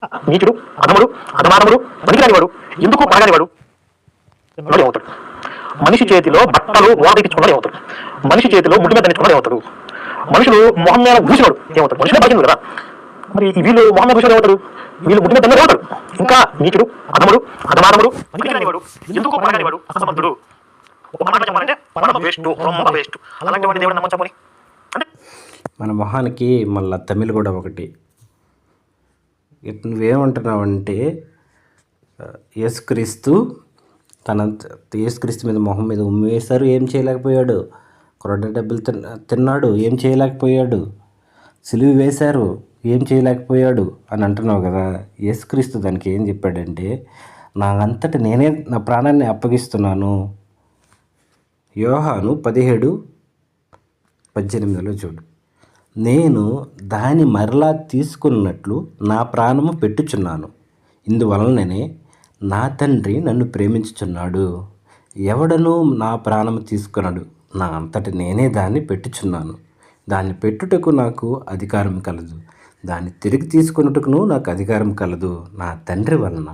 నీచుడు, అధముడు, అధమానముడు, పనికిరానివాడు, ఎందుకు పడగానివాడు ఏమవుతాడు? మనిషి చేతిలో బట్టలు ఓడదీపించుకున్నాడు ఏమవుతాడు? మనిషి చేతిలో ముడ్డు మీద తెచ్చుకున్నాడు ఏమవుతాడు? మనుషులు మొహం మీద భూసినాడు ఏమవుతాడు? మనుషులే బాగింది కదా. మరి వీళ్ళు మొహం మీద భూసినాడు ఏమవుతారు? వీళ్ళు ముడ్డు మీద తెన్నది ఏమవుతారు? ఇంకా నీచుడు, అధముడు, అధమానముడు, పనికిరానివాడు, ఎందుకు పడగానివాడు, అసమర్థుడు. ఒక మాట చెప్పాలంటే పరమ వేస్ట్, రొమ్మ వేస్ట్. అలాంటి వాడి దేవుడు నమ్మచ్చమని అంటే మన మొహానికి మళ్ళీ తమిళ్ కూడా ఒకటి. నువ్వేమంటున్నావంటే యేసుక్రీస్తు యేసుక్రీస్తు మీద మొహం మీద ఉమ్మేశారు, ఏం చేయలేకపోయాడు. కొరడ డబ్బులు తిన్నాడు, ఏం చేయలేకపోయాడు. సిలువ వేశారు, ఏం చేయలేకపోయాడు అని అంటున్నావు కదా. యేసుక్రీస్తు దానికి ఏం చెప్పాడంటే, నా అంతటి నేనే నా ప్రాణాన్ని అప్పగిస్తున్నాను. యోహాను 17:18 చూడు. నేను దాని మరలా తీసుకున్నట్లు నా ప్రాణము పెట్టుచున్నాను. ఇందువలననే నా తండ్రి నన్ను ప్రేమించుచున్నాడు. ఎవడను నా ప్రాణము తీసుకున్నాడు, నా అంతటి నేనే దాన్ని పెట్టుచున్నాను. దాన్ని పెట్టుటకు నాకు అధికారం కలదు, దాన్ని తిరిగి తీసుకున్నట్టుకును నాకు అధికారం కలదు. నా తండ్రి వలన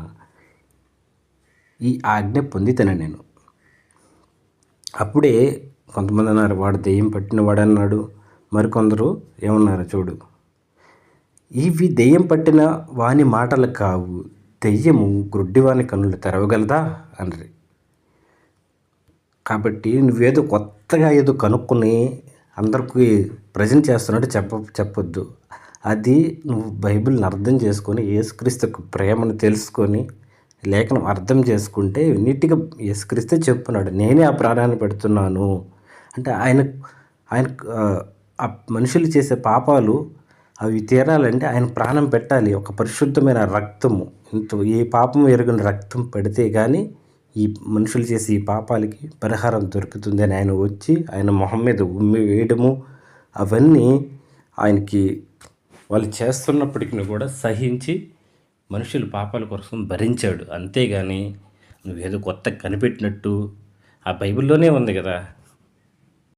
ఈ ఆజ్ఞ పొందితేనే నేను. అప్పుడే కొంతమంది అన్నారు, వాడు దెయ్యం పట్టినవాడు అన్నాడు. మరికొందరు ఏమన్నారు చూడు, ఇవి దెయ్యం పట్టిన వాని మాటలు కావు, దెయ్యము గ్రుడ్డివాని కన్నులు తెరవగలదా అన్నది. కాబట్టి నువ్వేదో కొత్తగా ఏదో కనుక్కొని అందరికీ ప్రజెంట్ చేస్తున్నట్టు చెప్పొద్దు. అది నువ్వు బైబిల్ని అర్థం చేసుకొని యేసుక్రీస్తు ప్రేమను తెలుసుకొని లేఖనం అర్థం చేసుకుంటే నీట్గా యేసుక్రీస్తే చెప్పున్నాడు, నేనే ఆ ప్రాణాన్ని పెడుతున్నాను అంటే ఆయన ఆ మనుషులు చేసే పాపాలు అవి తీరాలంటే ఆయన ప్రాణం పెట్టాలి. ఒక పరిశుద్ధమైన రక్తము, ఏ పాపం ఎరుగిన రక్తం పెడితే కానీ ఈ మనుషులు చేసే ఈ పాపాలకి పరిహారం దొరుకుతుంది అని ఆయన వచ్చి ఆయన మొహం మీద ఉమ్మి వేయడము అవన్నీ ఆయనకి వాళ్ళు చేస్తున్నప్పటికీ కూడా సహించి మనుషుల పాపాల కోసం భరించాడు. అంతేగాని నువ్వేదో కొత్త కనిపెట్టినట్టు, ఆ బైబిల్లోనే ఉంది కదా,